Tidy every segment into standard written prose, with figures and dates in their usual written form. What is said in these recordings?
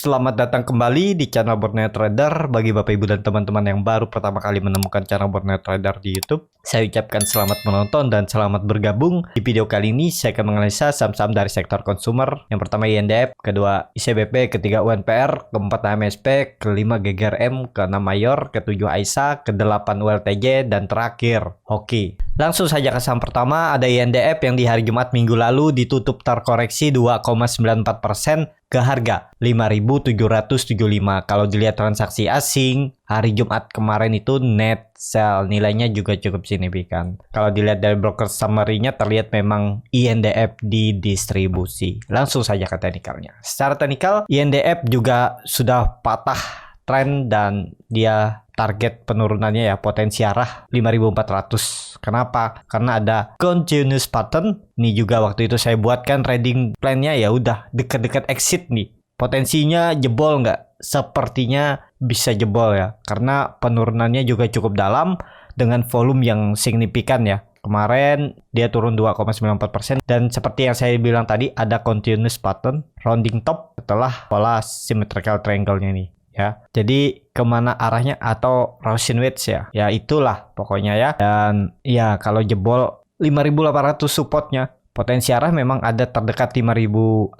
Selamat datang kembali di channel Borneo Trader. Bagi Bapak Ibu dan teman-teman yang baru pertama kali menemukan channel Borneo Trader di YouTube, saya ucapkan selamat menonton dan selamat bergabung. Di video kali ini saya akan menganalisa saham-saham dari sektor konsumer. Yang pertama INDF, kedua ICBP, ketiga UNPR, keempat AMSP, kelima GGRM, keenam Mayor, ketujuh AISA, kedelapan ULTJ, dan terakhir Hoki. Langsung saja ke saham pertama, ada INDF yang di hari Jumat minggu lalu ditutup terkoreksi 2,94% ke harga 5.775. Kalau dilihat transaksi asing, hari Jumat kemarin itu net sell, nilainya juga cukup signifikan. Kalau dilihat dari broker summary-nya terlihat memang INDF didistribusi. Langsung saja ke teknikalnya. Secara teknikal, INDF juga sudah patah tren dan dia target penurunannya ya potensi arah 5.400. Kenapa? Karena ada continuous pattern. Ini juga waktu itu saya buatkan trading plan-nya, ya udah dekat-dekat exit nih. Potensinya jebol nggak? Sepertinya bisa jebol ya. Karena penurunannya juga cukup dalam dengan volume yang signifikan ya. Kemarin dia turun 2,94% dan seperti yang saya bilang tadi ada continuous pattern rounding top setelah pola symmetrical triangle-nya ini. Ya, jadi kemana arahnya atau Russian wedge ya, ya itulah pokoknya ya. Dan ya kalau jebol 5.800 supportnya, potensi arah memang ada terdekat 5.600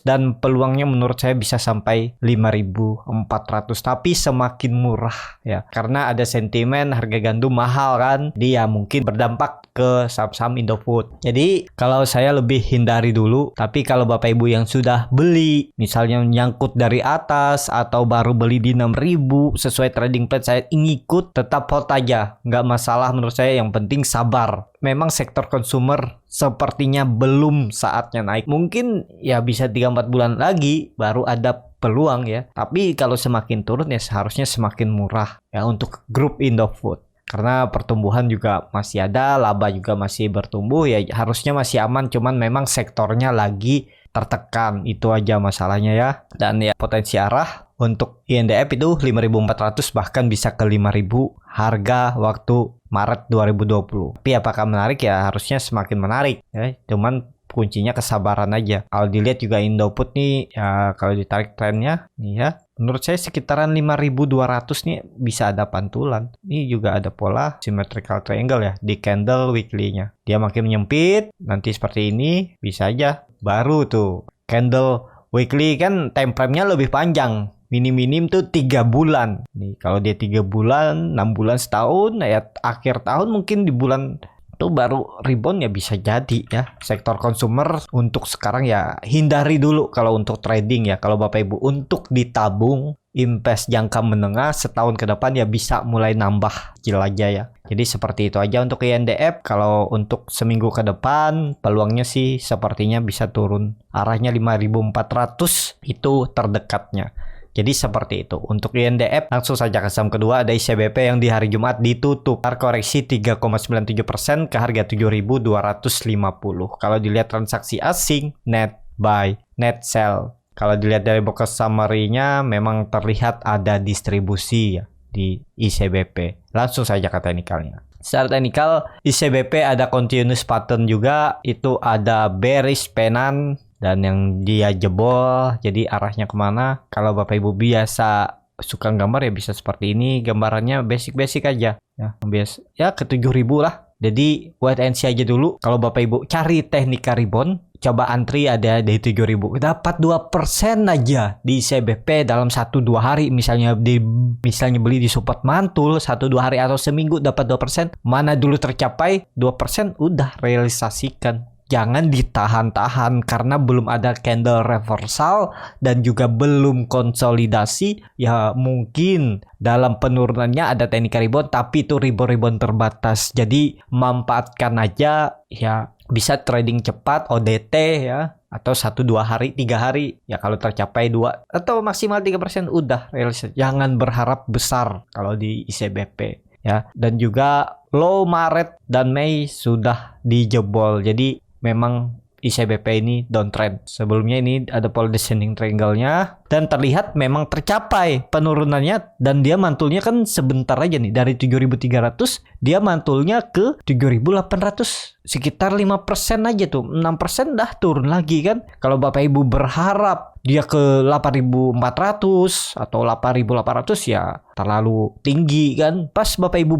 dan peluangnya menurut saya bisa sampai 5.400, tapi semakin murah ya, karena ada sentimen harga gandum mahal kan, dia mungkin berdampak ke saham-saham Indofood. Jadi kalau saya lebih hindari dulu, tapi kalau Bapak Ibu yang sudah beli misalnya nyangkut dari atas atau baru beli di 6.000 sesuai trading plan saya ngikut, tetap hold aja, nggak masalah menurut saya, yang penting sabar. Memang sektor konsumer sepertinya belum saatnya naik, mungkin ya bisa 3-4 bulan lagi baru ada peluang ya, tapi kalau semakin turun ya seharusnya semakin murah ya untuk grup Indofood. Karena pertumbuhan juga masih ada, laba juga masih bertumbuh ya, harusnya masih aman, cuman memang sektornya lagi tertekan, itu aja masalahnya ya. Dan ya potensi arah untuk INDF itu 5.400 bahkan bisa ke 5.000 harga waktu Maret 2020. Tapi apakah menarik? Ya harusnya semakin menarik ya, cuman kuncinya kesabaran aja. Kalau dilihat juga Indofood nih ya, kalau ditarik trennya nih ya, menurut saya sekitaran 5.200 nih bisa ada pantulan. Ini juga ada pola symmetrical triangle ya di candle weekly-nya. Dia makin menyempit, nanti seperti ini bisa aja. Baru tuh candle weekly kan time frame-nya lebih panjang. Minim-minim tuh 3 bulan. Nih kalau dia 3 bulan, 6 bulan, setahun ya, akhir tahun mungkin di bulan itu baru rebound ya, bisa jadi ya. Sektor konsumer untuk sekarang ya hindari dulu kalau untuk trading ya. Kalau Bapak Ibu untuk ditabung invest jangka menengah setahun ke depan ya bisa mulai nambah jelajah ya. Jadi seperti itu aja untuk INDF. Kalau untuk seminggu ke depan peluangnya sih sepertinya bisa turun, arahnya 5.400 itu terdekatnya. Jadi seperti itu. Untuk INDF langsung saja ke saham kedua, ada ICBP yang di hari Jumat ditutup terkoreksi 3,97% ke harga 7.250. Kalau dilihat transaksi asing, net buy, net sell. Kalau dilihat dari broker summary-nya memang terlihat ada distribusi ya di ICBP. Langsung saja ke teknikalnya. Secara teknikal ICBP ada continuous pattern juga, itu ada bearish pennant dan yang dia jebol, jadi arahnya kemana? Kalau Bapak Ibu biasa suka gambar ya bisa seperti ini, gambarannya basic-basic aja ya, biasa ya ke 7.000 lah. Jadi wait and see aja dulu. Kalau Bapak Ibu cari teknika rebound, coba antri ada di 7.000, dapat 2% aja di CBP dalam 1-2 hari. Misalnya beli di support mantul 1-2 hari atau seminggu dapat 2%. Mana dulu tercapai 2%, udah realisasikan. Jangan ditahan-tahan karena belum ada candle reversal dan juga belum konsolidasi. Ya mungkin dalam penurunannya ada teknik rebound, tapi itu rebound terbatas. Jadi manfaatkan aja ya, bisa trading cepat ODT ya, atau 1-2 hari, 3 hari ya, kalau tercapai 2 atau maksimal 3% udah realisasi. Jangan berharap besar kalau di ICBP ya. Dan juga low Maret dan Mei sudah dijebol. Jadi memang ICBP ini downtrend. Sebelumnya ini ada pola descending triangle-nya dan terlihat memang tercapai penurunannya, dan dia mantulnya kan sebentar aja nih, dari 7.300 dia mantulnya ke 7.800, sekitar 5% aja tuh, 6% dah turun lagi kan. Kalau Bapak Ibu berharap dia ke 8.400 atau 8.800 ya terlalu tinggi kan. Pas Bapak Ibu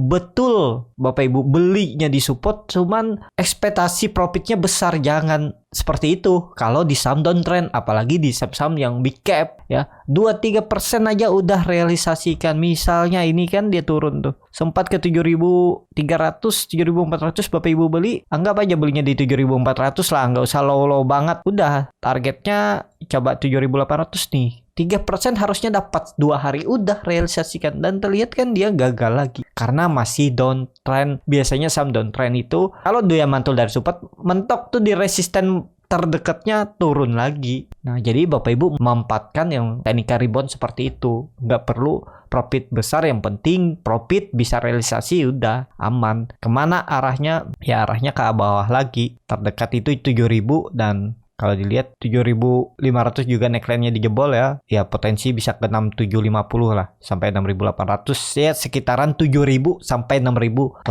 Bapak Ibu belinya di support, cuman ekspektasi profitnya besar, jangan seperti itu kalau di saham downtrend, apalagi di saham yang big cap ya. 2-3% aja udah realisasikan. Misalnya ini kan dia turun tuh, sempat ke 7.300, 7.400 Bapak Ibu beli, anggap aja belinya di 7.400 lah, nggak usah low banget. Udah targetnya coba 7.800 nih, 3% harusnya dapat 2 hari udah realisasikan, dan terlihat kan dia gagal lagi karena masih downtrend. Biasanya saham downtrend itu kalau dia mantul dari support, mentok tuh di resisten terdekatnya turun lagi. Nah, jadi Bapak Ibu memanfaatkan yang technical rebound seperti itu. Nggak perlu profit besar, yang penting profit bisa realisasi, udah aman. Kemana arahnya? Ya arahnya ke bawah lagi. Terdekat itu 7.000, dan kalau dilihat 7.500 juga neckline-nya dijebol ya. Ya potensi bisa ke 6.750 lah sampai 6.800 ya, sekitaran 7.000 sampai 6.800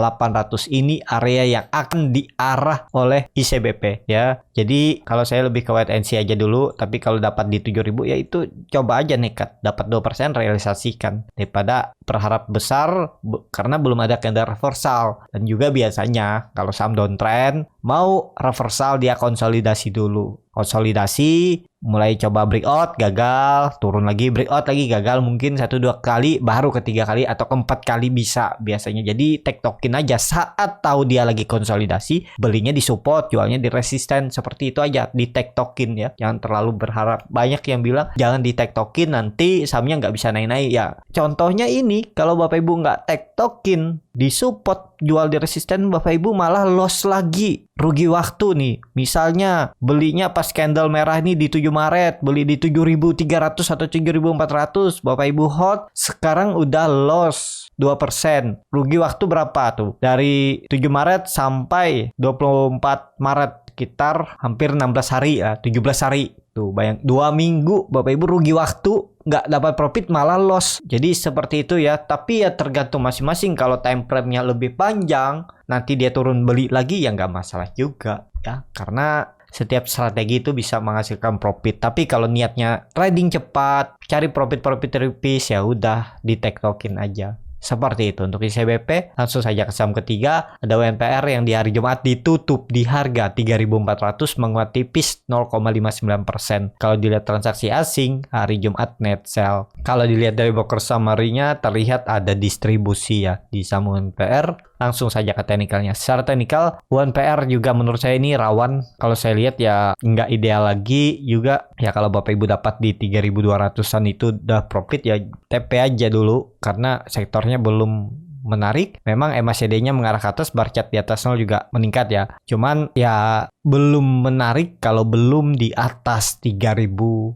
ini area yang akan diarah oleh ICBP ya. Jadi kalau saya lebih ke wait and see aja dulu, tapi kalau dapat di 7.000 ya itu coba aja nekat, dapat 2% realisasikan daripada berharap besar karena belum ada candle reversal. Dan juga biasanya kalau saham downtrend mau reversal dia konsolidasi dulu. Konsolidasi, mulai coba breakout, gagal, turun lagi, breakout lagi, gagal, mungkin 1-2 kali, baru ketiga kali atau keempat kali bisa biasanya. Jadi tektokin aja saat tahu dia lagi konsolidasi, belinya di support, jualnya di resisten, seperti itu aja, di tektokin ya. Jangan terlalu berharap. Banyak yang bilang jangan di tektokin, nanti sahamnya nggak bisa naik-naik ya. Contohnya ini, kalau Bapak Ibu nggak tektokin di support, jual di resisten, Bapak Ibu malah loss lagi, rugi waktu nih. Misalnya belinya pas candle merah ini di 7 Maret, beli di 7.300 atau 7.400, Bapak Ibu hold, sekarang udah loss 2%. Rugi waktu berapa tuh? Dari 7 Maret sampai 24 Maret, sekitar hampir 16 hari ya, 17 hari. Tuh bayang, 2 minggu Bapak Ibu rugi waktu, nggak dapat profit malah loss. Jadi seperti itu ya. Tapi ya tergantung masing-masing. Kalau time frame-nya lebih panjang, nanti dia turun beli lagi ya nggak masalah juga ya. Karena setiap strategi itu bisa menghasilkan profit. Tapi kalau niatnya trading cepat, cari profit tipis, ya udah di tektokin aja. Seperti itu untuk ICBP. Langsung saja ke saham ketiga, ada WNPR yang di hari Jumat ditutup di harga 3.400, menguat tipis 0,59%. Kalau dilihat transaksi asing, hari Jumat net sell. Kalau dilihat dari broker summary-nya, terlihat ada distribusi ya di saham WNPR. Langsung saja ke teknikalnya. Secara teknikal, WNPR juga menurut saya ini rawan. Kalau saya lihat ya nggak ideal lagi juga. Ya kalau Bapak Ibu dapat di 3.200-an itu udah profit ya, TP aja dulu. Karena sektornya belum menarik. Memang MACD-nya mengarah ke atas, bar chart di atas 0 juga meningkat ya. Cuman ya belum menarik kalau belum di atas 3.800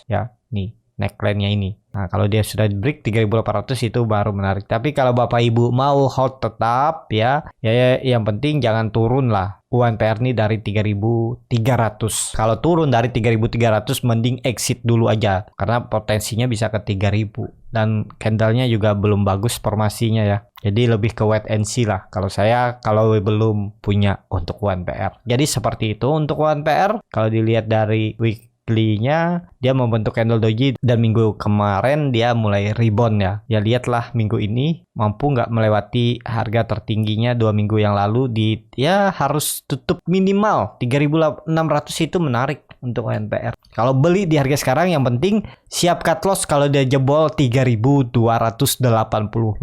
ya. Nih neckline-nya ini. Nah, kalau dia sudah break 3.800 itu baru menarik. Tapi kalau Bapak Ibu mau hold tetap ya yang penting jangan turun lah. WNPR ini dari 3.300. Kalau turun dari 3.300 mending exit dulu aja karena potensinya bisa ke 3.000. Dan candlenya juga belum bagus formasinya ya. Jadi lebih ke wait and see lah. Kalau saya kalau belum punya untuk WNPR. Jadi seperti itu untuk WNPR. Kalau dilihat dari weekly-nya dia membentuk candle doji dan minggu kemarin dia mulai rebound ya. Ya lihatlah minggu ini mampu nggak melewati harga tertingginya 2 minggu yang lalu ya harus tutup minimal 3.600 itu menarik untuk WNPR. Kalau beli di harga sekarang yang penting siap cut loss kalau dia jebol 3.280.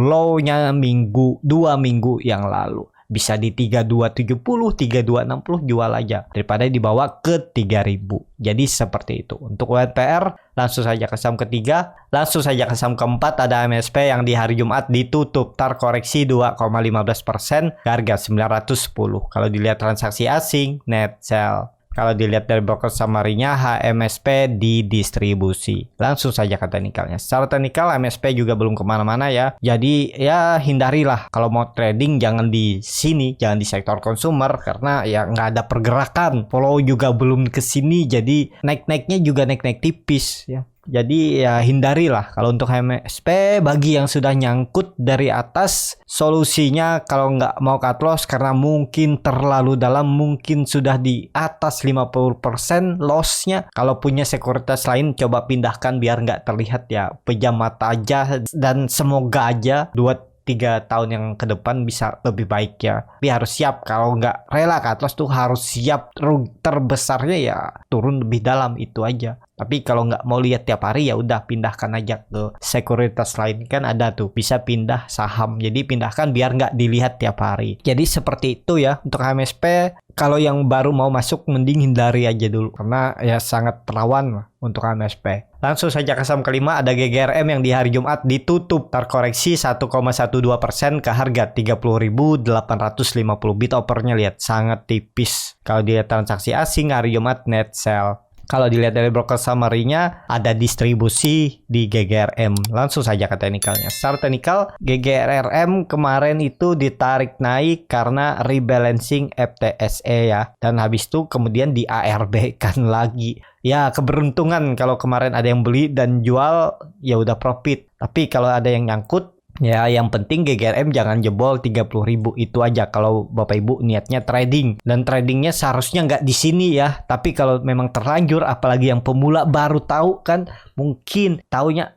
Low-nya 2 minggu yang lalu. Bisa di 3270, 3260 jual aja daripada dibawa ke 3000. Jadi seperti itu. Untuk WNPR langsung saja ke saham ketiga, langsung saja ke saham keempat ada MSP yang di hari Jumat ditutup terkoreksi 2,15% ke harga 910. Kalau dilihat transaksi asing net sell. Kalau dilihat dari broker summary-nya, HMSP didistribusi. Langsung saja ke teknikalnya. Secara teknikal, MSP juga belum kemana-mana ya. Jadi ya hindarilah kalau mau trading jangan di sini, jangan di sektor consumer karena ya nggak ada pergerakan. Follow juga belum ke sini, jadi naik-naiknya juga naik-naik tipis ya. Jadi ya hindarilah kalau untuk HMSP. Bagi yang sudah nyangkut dari atas, solusinya kalau nggak mau cut loss karena mungkin terlalu dalam, mungkin sudah di atas 50% lossnya. Kalau punya sekuritas lain coba pindahkan biar nggak terlihat ya, pejam mata aja, dan semoga aja 2-3 tahun yang ke depan bisa lebih baik ya. Tapi harus siap, kalau nggak rela cut loss tuh harus siap terbesarnya ya turun lebih dalam, itu aja. Tapi kalau nggak mau lihat tiap hari ya udah pindahkan aja ke sekuritas lain, kan ada tuh bisa pindah saham. Jadi pindahkan biar nggak dilihat tiap hari. Jadi seperti itu ya untuk HMSP. Kalau yang baru mau masuk mending hindari aja dulu karena ya sangat rawan untuk HMSP. Langsung saja ke saham kelima, ada GGRM yang di hari Jumat ditutup terkoreksi 1,12% ke harga 30.850. Bid offernya lihat sangat tipis. Kalau dilihat transaksi asing hari Jumat net sell. Kalau dilihat dari broker summary-nya ada distribusi di GGRM. Langsung saja ke teknikalnya. Secara teknikal GGRM kemarin itu ditarik naik karena rebalancing FTSE ya. Dan habis itu kemudian di ARB kan lagi. Ya keberuntungan kalau kemarin ada yang beli dan jual ya udah profit. Tapi kalau ada yang nyangkut, ya yang penting GGRM jangan jebol 30.000, itu aja kalau Bapak Ibu niatnya trading. Dan tradingnya seharusnya nggak di sini ya. Tapi kalau memang terlanjur, apalagi yang pemula baru tahu kan, mungkin taunya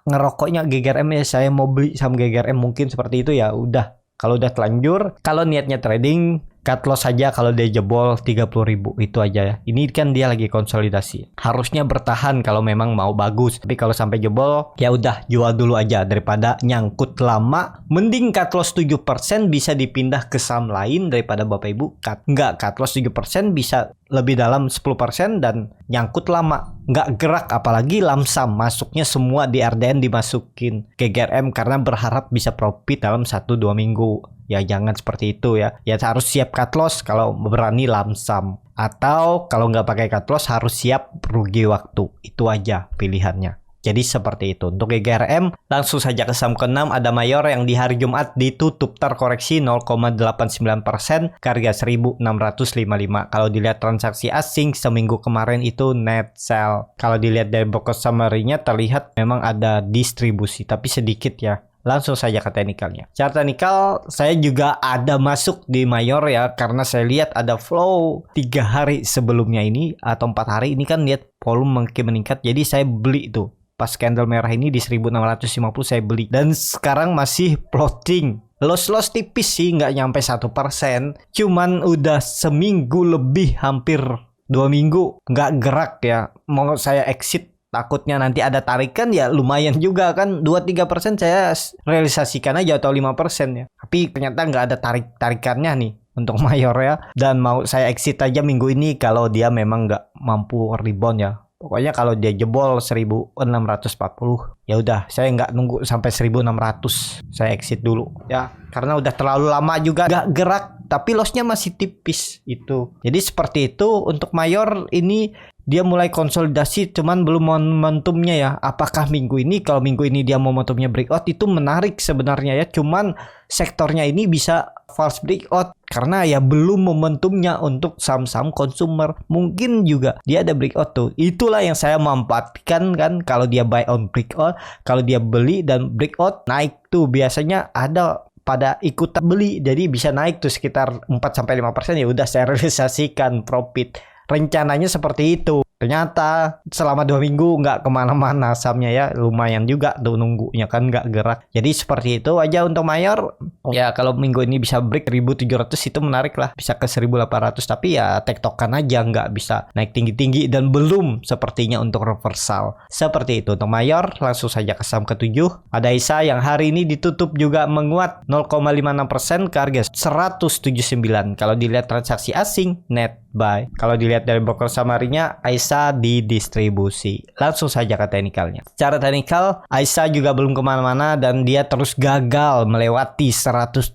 ngerokoknya GGRM ya, saya mau beli saham GGRM, mungkin seperti itu ya udah. Kalau udah terlanjur, kalau niatnya trading, cut loss saja kalau dia jebol 30.000, itu aja ya. Ini kan dia lagi konsolidasi. Harusnya bertahan kalau memang mau bagus. Tapi kalau sampai jebol, ya udah jual dulu aja daripada nyangkut lama. Mending cut loss 7% bisa dipindah ke saham lain daripada Bapak Ibu cut loss 7% bisa lebih dalam 10% dan nyangkut lama. Nggak gerak, apalagi lamsam. Masuknya semua di RDN dimasukin GGRM karena berharap bisa profit dalam 1-2 minggu. Ya jangan seperti itu ya. Ya harus siap cut loss kalau berani lamsam. Atau kalau nggak pakai cut loss harus siap rugi waktu. Itu aja pilihannya. Jadi seperti itu. Untuk GGRM langsung saja ke saham ke-6, ada Mayor yang di hari Jumat ditutup terkoreksi 0,89% ke harga 1.655. Kalau dilihat transaksi asing seminggu kemarin itu net sell. Kalau dilihat dari broker summary-nya terlihat memang ada distribusi tapi sedikit ya. Langsung saja ke teknikalnya. Secara teknikal saya juga ada masuk di Mayor ya, karena saya lihat ada flow 3 hari sebelumnya ini atau 4 hari ini kan lihat volume makin meningkat, jadi saya beli tuh. Pas candle merah ini di 1.650 saya beli dan sekarang masih plotting. Loss tipis sih, nggak nyampe 1%. Cuman udah seminggu lebih, hampir 2 minggu nggak gerak ya. Mau saya exit, takutnya nanti ada tarikan ya lumayan juga kan, 2-3% saya realisasikan aja atau 5% ya. Tapi ternyata nggak ada tarikannya nih untuk Mayor ya. Dan mau saya exit aja minggu ini kalau dia memang nggak mampu rebound ya. Pokoknya kalau dia jebol 1.640 ya udah saya nggak nunggu sampai 1.600, saya exit dulu ya, karena udah terlalu lama juga nggak gerak tapi lossnya masih tipis itu. Jadi seperti itu untuk Mayor ini. Dia mulai konsolidasi cuman belum momentumnya ya. Apakah minggu ini, kalau minggu ini dia momentumnya breakout itu menarik sebenarnya ya. Cuman sektornya ini bisa false breakout karena ya belum momentumnya untuk saham-saham consumer. Mungkin juga dia ada breakout tuh. Itulah yang saya manfaatkan kan, kalau dia buy on breakout, kalau dia beli dan breakout naik tuh biasanya ada pada ikutan beli. Jadi bisa naik tuh sekitar 4-5%, ya udah saya realisasikan profit. Rencananya seperti itu. Ternyata selama 2 minggu nggak kemana-mana sahamnya ya. Lumayan juga tuh nunggunya kan, nggak gerak. Jadi seperti itu aja untuk Mayor. Ya kalau minggu ini bisa break 1.700 itu menarik lah. Bisa ke 1.800. Tapi ya tektokan aja, nggak bisa naik tinggi-tinggi. Dan belum sepertinya untuk reversal. Seperti itu untuk Mayor. Langsung saja ke saham ke-7. Ada ISA yang hari ini ditutup juga menguat 0,56% ke harga 179. Kalau dilihat transaksi asing net buy. Kalau dilihat dari broker summary-nya, ISA didistribusi. Langsung saja ke teknikalnya. Secara teknikal, ISA juga belum kemana-mana dan dia terus gagal melewati 180.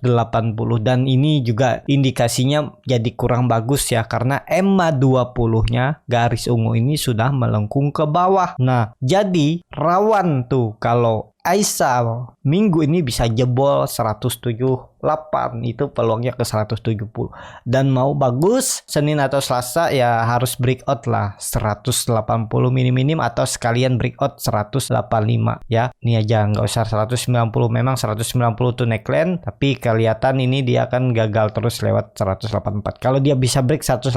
Dan ini juga indikasinya jadi kurang bagus ya, karena EMA 20-nya garis ungu ini sudah melengkung ke bawah. Nah, jadi rawan tuh kalau Aisyah minggu ini bisa jebol 178, itu peluangnya ke 170. Dan mau bagus Senin atau Selasa ya harus breakout lah 180 minim atau sekalian breakout 185 ya. Ini aja nggak usah 190, memang 190 tuh neckline, tapi kelihatan ini dia akan gagal terus lewat 184. Kalau dia bisa break 184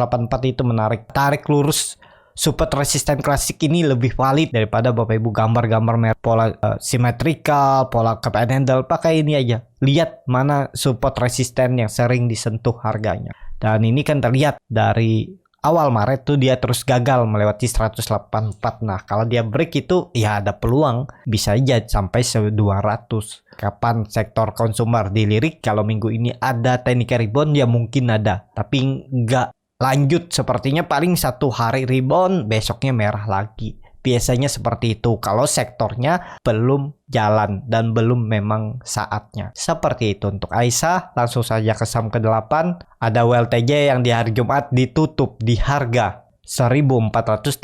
itu menarik, tarik lurus support resisten klasik ini lebih valid daripada Bapak Ibu gambar-gambar pola symmetrical, pola cup and handle. Pakai ini aja, lihat mana support resisten yang sering disentuh harganya. Dan ini kan terlihat dari awal Maret tuh dia terus gagal melewati 184. Nah kalau dia break itu ya ada peluang bisa aja sampai 200. Kapan sektor konsumer dilirik? Kalau minggu ini ada technical rebound ya mungkin ada, tapi nggak lanjut, sepertinya paling 1 hari rebound, besoknya merah lagi. Biasanya seperti itu kalau sektornya belum jalan dan belum memang saatnya. Seperti itu untuk Aisyah. Langsung saja ke saham ke-8. Ada WLTJ yang di hari Jumat ditutup di harga 1485,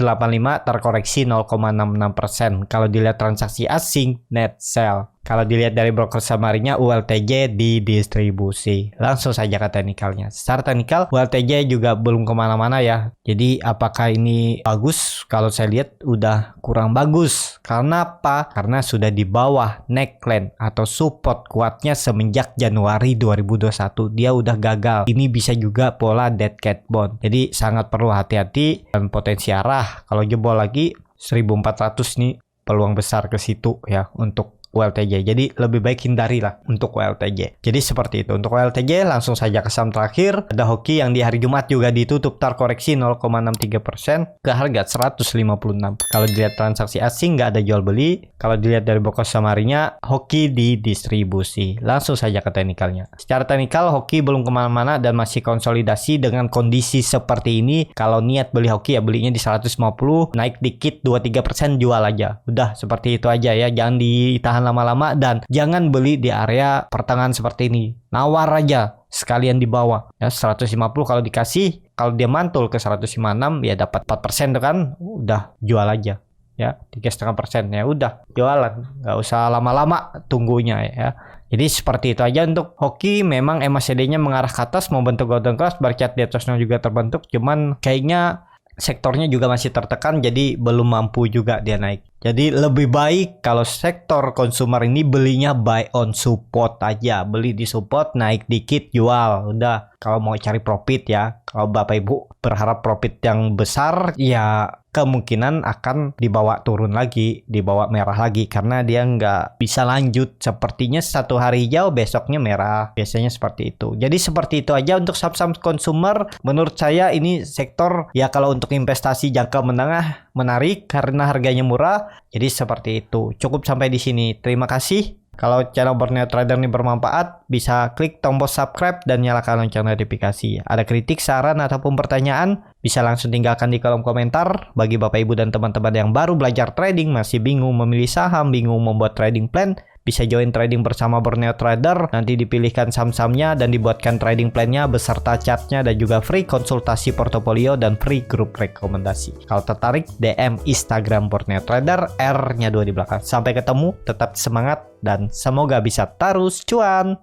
terkoreksi 0,66%. Kalau dilihat transaksi asing, net sell. Kalau dilihat dari broker samarinya, ULTJ didistribusi. Langsung saja ke teknikalnya. Secara teknikal, ULTJ juga belum kemana-mana ya. Jadi apakah ini bagus? Kalau saya lihat udah kurang bagus. Karena apa? Karena sudah di bawah neckline atau support kuatnya semenjak Januari 2021. Dia udah gagal. Ini bisa juga pola dead cat bond. Jadi sangat perlu hati-hati dan potensi arah. Kalau jebol lagi 1400 nih peluang besar ke situ ya untuk WLTJ. Jadi lebih baik hindarilah untuk WLTJ. Jadi seperti itu. Untuk WLTJ langsung saja ke saham terakhir. Ada Hoki yang di hari Jumat juga ditutup terkoreksi 0,63% ke harga 156. Kalau dilihat transaksi asing nggak ada jual beli. Kalau dilihat dari broker samarinya, Hoki didistribusi. Langsung saja ke teknikalnya. Secara teknikal Hoki belum kemana-mana dan masih konsolidasi dengan kondisi seperti ini. Kalau niat beli Hoki ya belinya di 150, naik dikit 2-3% jual aja. Udah seperti itu aja ya. Jangan ditahan lama-lama dan jangan beli di area pertengahan seperti ini. Nawar aja sekalian di bawah ya 150 kalau dikasih, kalau dia mantul ke 156 ya dapat 4% tuh kan, udah jual aja ya 3,5% ya udah jualan, nggak usah lama-lama tunggunya ya. Jadi seperti itu aja untuk Hoki. Memang MACD-nya mengarah ke atas, mau bentuk golden cross, bar chart di atasnya juga terbentuk, cuman kayaknya sektornya juga masih tertekan, jadi belum mampu juga dia naik. Jadi lebih baik kalau sektor konsumer ini belinya buy on support aja. Beli di support, naik dikit, jual. Udah, kalau mau cari profit ya. Kalau Bapak Ibu berharap profit yang besar, ya kemungkinan akan dibawa turun lagi, dibawa merah lagi. Karena dia nggak bisa lanjut. Sepertinya 1 hari hijau, besoknya merah. Biasanya seperti itu. Jadi seperti itu aja untuk saham-saham konsumer. Menurut saya ini sektor ya kalau untuk investasi jangka menengah menarik karena harganya murah. Jadi seperti itu. Cukup sampai di sini. Terima kasih. Kalau channel Borneo Trader ini bermanfaat, bisa klik tombol subscribe dan nyalakan lonceng notifikasi. Ada kritik, saran, ataupun pertanyaan, bisa langsung tinggalkan di kolom komentar. Bagi Bapak Ibu dan teman-teman yang baru belajar trading, masih bingung memilih saham, bingung membuat trading plan, bisa join trading bersama Borneo Trader. Nanti dipilihkan saham-sahamnya dan dibuatkan trading plan-nya beserta chartnya dan juga free konsultasi portofolio dan free grup rekomendasi. Kalau tertarik, DM Instagram Borneo Trader, R-nya 2 di belakang. Sampai ketemu, tetap semangat dan semoga bisa terus cuan.